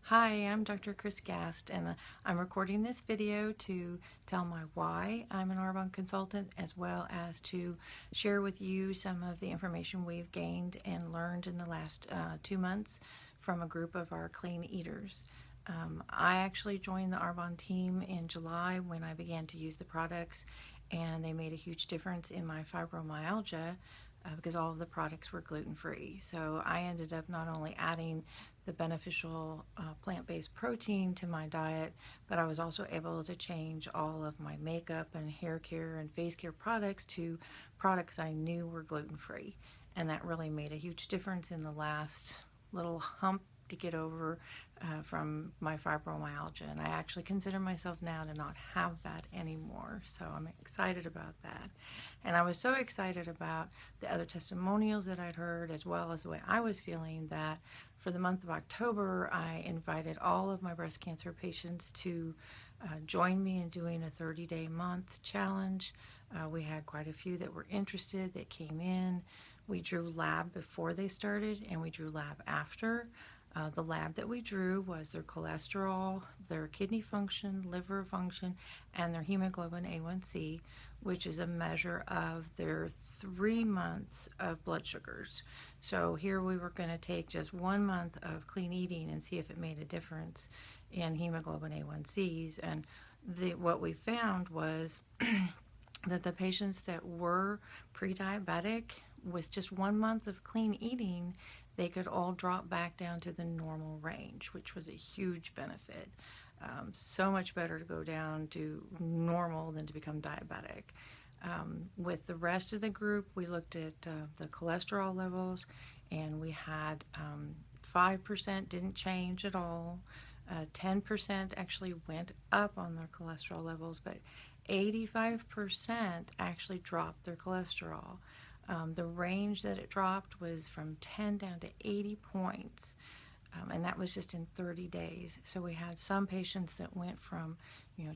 Hi, I'm Dr. Kris Gast, and I'm recording this video to tell my why I'm an Arbonne consultant, as well as to share with you some of the information we've gained and learned in the last 2 months from a group of our clean eaters. I actually joined the Arbonne team in July when I began to use the products, and they made a huge difference in my fibromyalgia because all of the products were gluten-free. So I ended up not only adding the beneficial plant-based protein to my diet, but I was also able to change all of my makeup and hair care and face care products to products I knew were gluten-free. And that really made a huge difference in the last little hump to get over from my fibromyalgia, and I actually consider myself now to not have that anymore, so I'm excited about that. And I was so excited about the other testimonials that I'd heard, as well as the way I was feeling, that for the month of October I invited all of my breast cancer patients to join me in doing a 30-day month challenge. We had quite a few that were interested that came in. We drew lab before they started, and we drew lab after. The lab that we drew was their cholesterol, their kidney function, liver function, and their hemoglobin A1C, which is a measure of their 3 months of blood sugars. So here we were going to take just 1 month of clean eating and see if it made a difference in hemoglobin A1Cs. And what we found was that the patients that were pre-diabetic, with just 1 month of clean eating, they could all drop back down to the normal range, which was a huge benefit. So much better to go down to normal than to become diabetic. With the rest of the group, we looked at the cholesterol levels, and we had 5% didn't change at all. 10% actually went up on their cholesterol levels, but 85% actually dropped their cholesterol. The range that it dropped was from 10 down to 80 points, and that was just in 30 days. So we had some patients that went from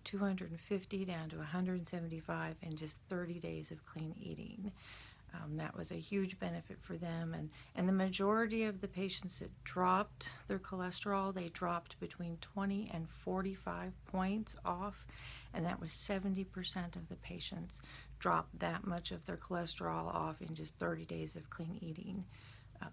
250 down to 175 in just 30 days of clean eating. That was a huge benefit for them, and the majority of the patients that dropped their cholesterol, they dropped between 20 and 45 points off, and that was 70% of the patients dropped that much of their cholesterol off in just 30 days of clean eating.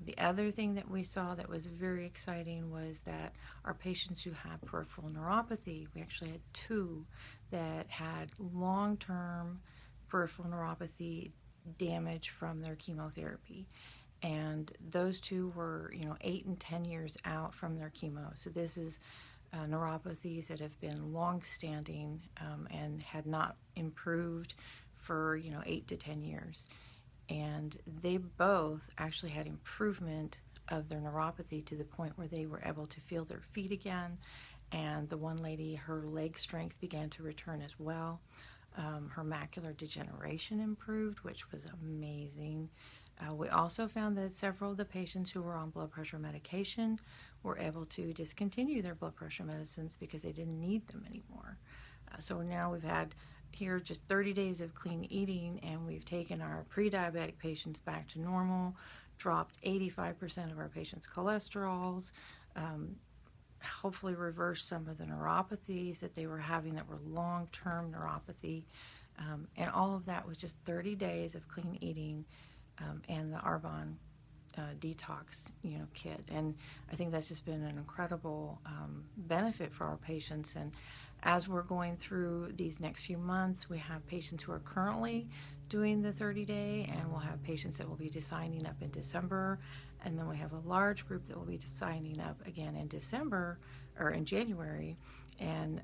The other thing that we saw that was very exciting was that our patients who had peripheral neuropathy, we actually had 2 that had long-term peripheral neuropathy damage from their chemotherapy, and those 2 were 8 and 10 years out from their chemo. So this is neuropathies that have been long-standing and had not improved for 8 to 10 years, and they both actually had improvement of their neuropathy to the point where they were able to feel their feet again, and the one lady, her leg strength began to return as well. Her macular degeneration improved, which was amazing. We also found that several of the patients who were on blood pressure medication were able to discontinue their blood pressure medicines because they didn't need them anymore. So now we've had here just 30 days of clean eating, and we've taken our pre-diabetic patients back to normal, dropped 85% of our patients' cholesterols, hopefully reverse some of the neuropathies that they were having that were long-term neuropathy, and all of that was just 30 days of clean eating and the Arbonne detox kit. And I think that's just been an incredible benefit for our patients. And as we're going through these next few months, we have patients who are currently doing the 30-day, and we'll have patients that will be signing up in December, and then we have a large group that will be signing up again in December or in January. And